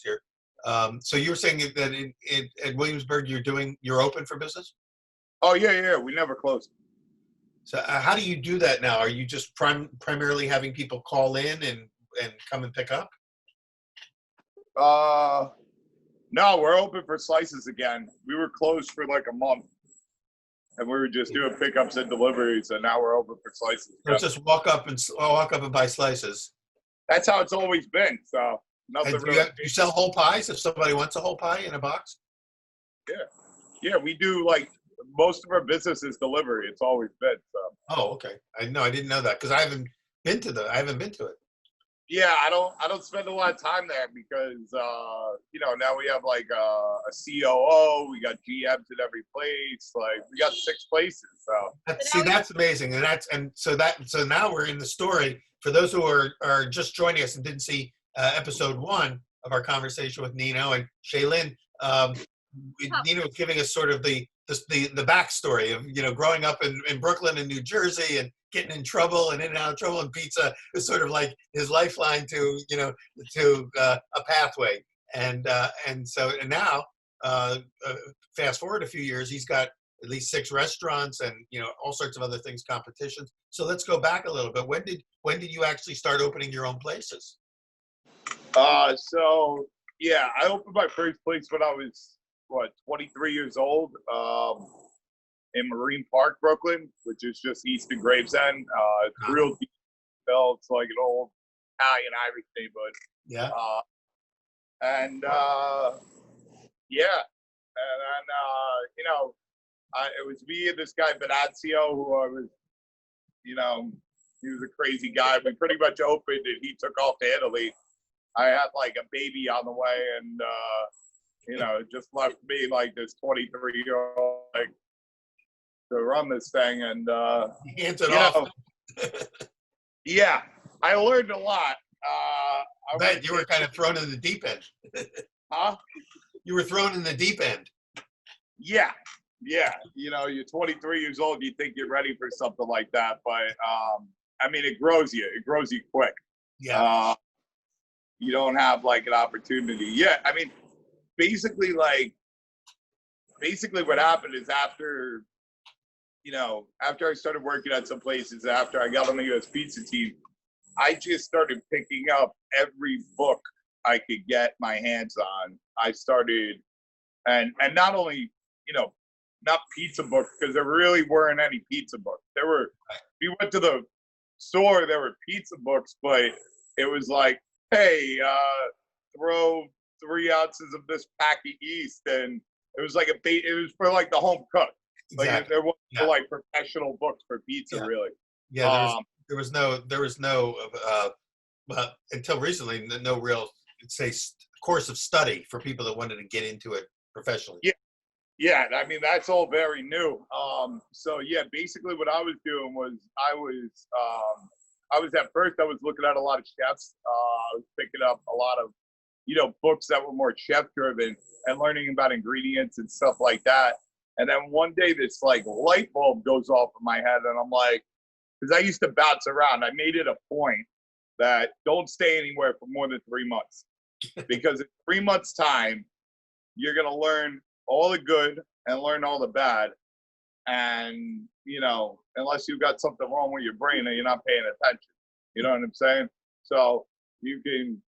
here. So you were saying that at Williamsburg, you're open for business? Oh yeah. We never close. So how do you do that now? Are you just primarily having people call in and come and pick up? No, we're open for slices again. We were closed for like a month, and we were just doing pickups and deliveries, and now we're open for slices So again. just walk up and buy slices. That's how it's always been. So nothing And do really. you sell whole pies if somebody wants a whole pie in a box? Yeah, we do like most of our business is delivery. It's always been so. Oh, okay. I didn't know that because I haven't been to it. Yeah, I don't spend a lot of time there because now we have like a COO, we got GMs at every place, like we got 6 places. So That's amazing, so now we're in the story for those who are just joining us and didn't see episode 1 of our conversation with Nino and Shaylin. Nino was giving us sort of the backstory of growing up in Brooklyn and New Jersey and getting in trouble and in and out of trouble, and pizza is sort of like his lifeline to a pathway. And now fast forward a few years, he's got at least 6 restaurants and all sorts of other things, competitions. So let's go back a little bit. When did you actually start opening your own places? so yeah, I opened my first place when I was 23 years old, in Marine Park, Brooklyn, which is just east of Gravesend. It's real deep. It's like an old Italian Irish neighborhood. Yeah. Yeah, and then it was me and this guy Benazio, who I was, he was a crazy guy. We pretty much opened and he took off to Italy. I had like a baby on the way, and it just left me like this 23-year-old like to run this thing, and he hands it off. Yeah, I learned a lot. I bet you were kind of thrown in the deep end. Huh? You were thrown in the deep end. Yeah. You're 23 years old. You think you're ready for something like that, but it grows you. It grows you quick. Yeah. You don't have like an opportunity. Yeah, basically what happened is after I started working at some places, after I got on the US pizza team, I just started picking up every book I could get my hands on. I started, and not only, not pizza books, because there really weren't any pizza books. There were, if you went to the store, there were pizza books, but it was like, hey, throw 3 ounces of this pack of yeast, and it was like it was for like the home cook. Like Exactly. there wasn't like professional books for pizza, really. Yeah, there was no until recently no real course of study for people that wanted to get into it professionally. Yeah, that's all very new. So yeah, basically what I was doing was I was at first I was looking at a lot of chefs. I was picking up a lot of books that were more chef driven and learning about ingredients and stuff like that. And then one day this like light bulb goes off in my head, and I'm like, because I used to bounce around. I made it a point that don't stay anywhere for more than 3 months, because in 3 months' time, you're gonna learn all the good and learn all the bad. And unless you've got something wrong with your brain and you're not paying attention, you know what I'm saying? So you can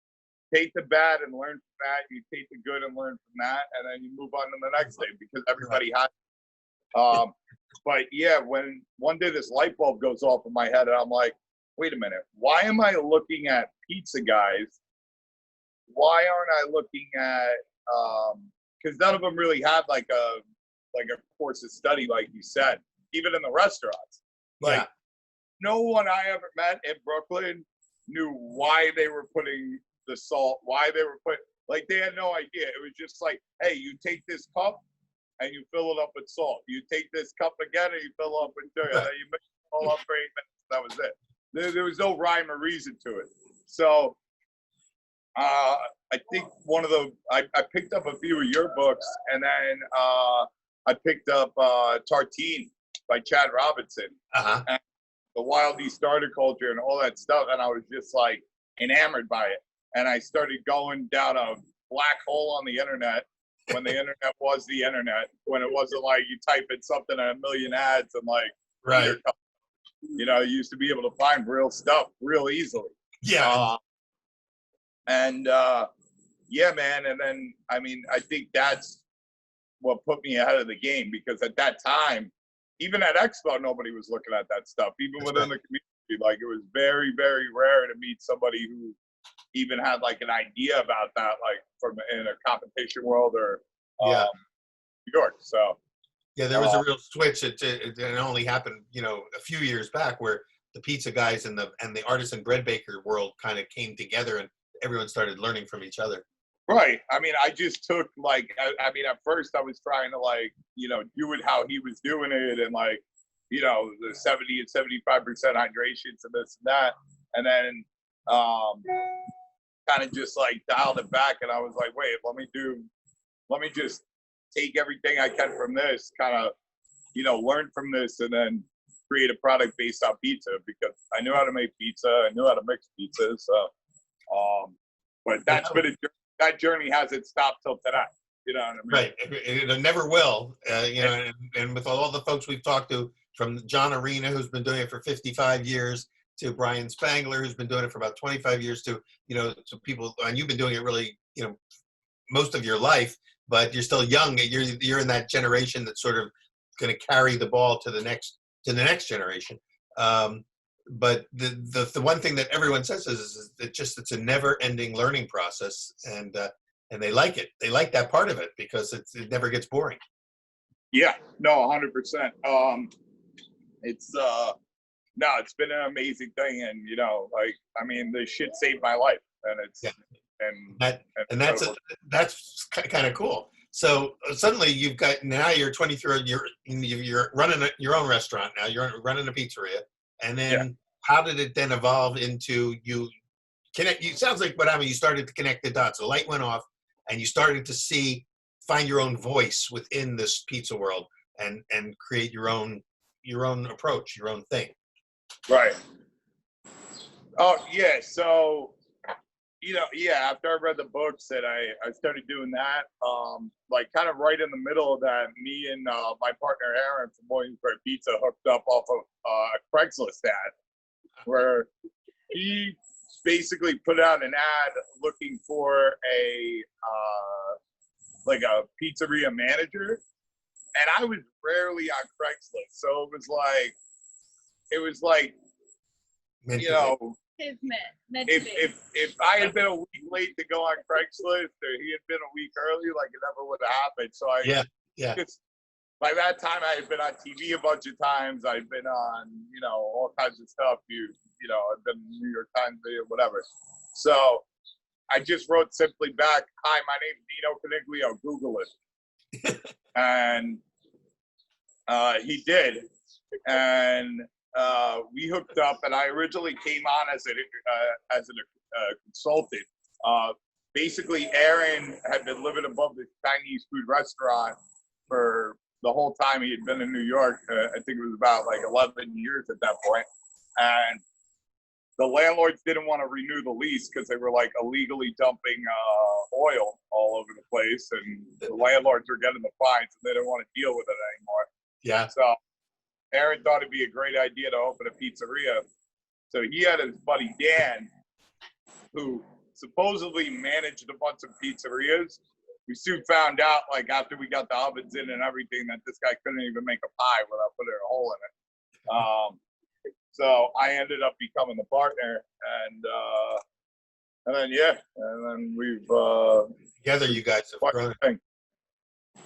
take the bad and learn from that. You take the good and learn from that, and then you move on to the next day, because everybody has. But yeah, when one day this light bulb goes off in my head, and I'm like, wait a minute, why am I looking at pizza guys? Why aren't I looking at? Because none of them really had like a course of study, like you said, even in the restaurants. Like no one I ever met in Brooklyn knew why they were putting the salt, why they were putting, like they had no idea. It was just like, hey, you take this cup and you fill it up with salt. You take this cup again and you fill it up with sugar. And then you mix it all up for 8 minutes. That was it. There was no rhyme or reason to it. So I think I picked up a few of your books, and then I picked up Tartine by Chad Robinson. And the Wild East starter culture and all that stuff, and I was just like enamored by it. And I started going down a black hole on the internet when the internet was the internet, when it wasn't like you type in something and a million ads and like, Right. you know, you used to be able to find real stuff real easily. Yeah. Yeah, man. And then, I mean, I think that's what put me ahead of the game, because at that time, even at Expo, nobody was looking at that stuff. Even That's within right. the community, like it was very, very rare to meet somebody who even had like an idea about that, like from in a competition world or Yeah. New York. So Yeah, there was a real switch. It only happened, you know, a few years back, where the pizza guys and the artisan bread baker world kind of came together, and everyone started learning from each other. right. I mean, I just took like, I mean, at first I was trying to like, you know, do it how he was doing it, and like, you know, the 70 and 75% hydrations and this and that, and then kind of just like dialed it back, and I was like, wait, let me just take everything I can from this, kind of, you know, learn from this, and then create a product based on pizza, because I knew how to make pizza, I knew how to mix pizza. So, but that's been that journey hasn't stopped till today. You know what I mean? Right. It never will. You know, and with all the folks we've talked to, from John Arena, who's been doing it for 55 years, to Brian Spangler, who's been doing it for about 25 years, to, you know, to people, and you've been doing it really, you know, most of your life, but you're still young. You're in that generation that's sort of going to carry the ball to the next generation. But the one thing that everyone says is it's a never ending learning process, and they like it. They like that part of it because it never gets boring. Yeah, no, 100%. It's no, it's been an amazing thing, and you know, like, I mean, this shit saved my life, and it's Yeah. and That's kind of cool. So suddenly you've got, now you're 23, you're running your own restaurant now. You're running a pizzeria, and yeah, then how did it then evolve into you connect? You sounds like what happened. You started to connect the dots. The light went off, and you started to find your own voice within this pizza world, and create your own approach, your own thing. right. Oh yeah, so you know, yeah, after I read the books and I started doing that, like kind of right in the middle of that, me and my partner Aaron from Williamsburg Pizza hooked up off of a Craigslist ad, where he basically put out an ad looking for a like a pizzeria manager, and I was rarely on Craigslist, so it was like, you know, if I had been a week late to go on Craigslist, or he had been a week early, like it never would have happened. So Yeah. just by that time I had been on TV a bunch of times. I'd been on, you know, all kinds of stuff. You know, I've been New York Times video, whatever. So I just wrote simply back, "Hi, my name's Nino Coniglio. Google it." And he did, and we hooked up. And I originally came on as a consultant. Basically, Aaron had been living above this Chinese food restaurant for the whole time he had been in New York. I think it was about like 11 years at that point. And the landlords didn't want to renew the lease because they were like illegally dumping oil all over the place. And the landlords were getting the fines, and they didn't want to deal with it anymore. Yeah. So Aaron thought it'd be a great idea to open a pizzeria. So he had his buddy Dan, who supposedly managed a bunch of pizzerias. We soon found out, like after we got the ovens in and everything, that this guy couldn't even make a pie without putting a hole in it. So I ended up becoming the partner, and then yeah, and then we've Together you guys have grown.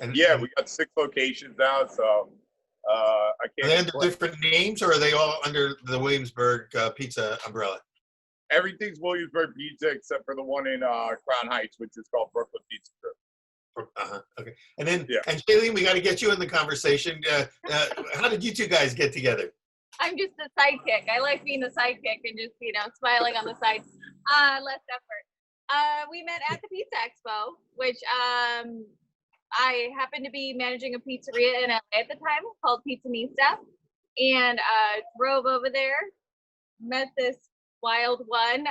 And yeah, we got 6 locations now, so I can't. Are they under different names, or are they all under the Williamsburg Pizza umbrella? Everything's Williamsburg Pizza except for the one in Crown Heights, which is called Brooklyn Pizza Group. Okay. And then, and Shailene, we got to get you in the conversation. How did you two guys get together? I'm just a sidekick. I like being the sidekick and just, you know, smiling on the side. Less effort. We met at the Pizza Expo, which I happened to be managing a pizzeria in LA at the time called Pizza Mista, and drove over there, met this wild one.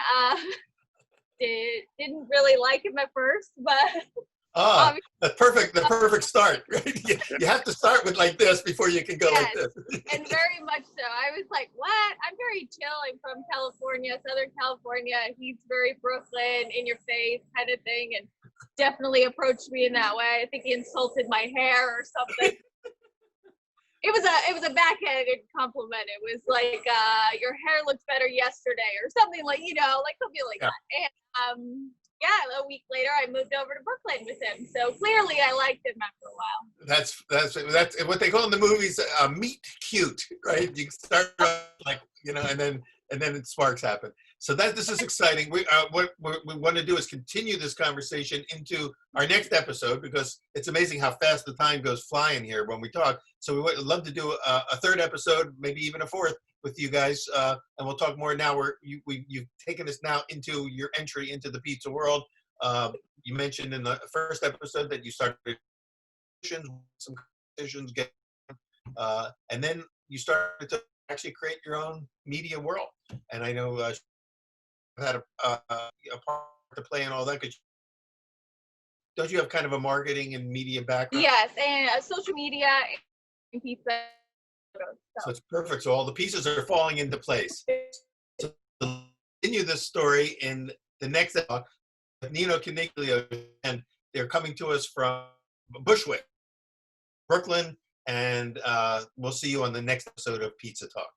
didn't really like him at first, but Ah, the perfect start, right? You have to start with like this before you can go like yes, this. and very much so. I was like, what? I'm very chill. I'm from California, Southern California. He's very Brooklyn, in your face kind of thing, and definitely approached me in that way. I think he insulted my hair or something. It was a backhanded compliment. It was like, your hair looks better yesterday or something like, like something like Yeah. that. And yeah, a week later I moved over to Brooklyn with him. So clearly I liked him after a while. That's what they call in the movies meet cute, right? You start off like, and then sparks happen. So this is exciting. What we want to do is continue this conversation into our next episode, because it's amazing how fast the time goes flying here when we talk. So we would love to do a third episode, maybe even a fourth, with you guys, and we'll talk more now. You've taken us now into your entry into the pizza world. You mentioned in the first episode that you started some competitions, and then you started to actually create your own media world. And I know I've had a part to play in all that. Don't you have kind of a marketing and media background? Yes, and social media and pizza. So it's perfect. So all the pieces are falling into place. So we'll continue this story in the next episode with Nino Coniglio, and they're coming to us from Bushwick, Brooklyn, and we'll see you on the next episode of Pizza Talk.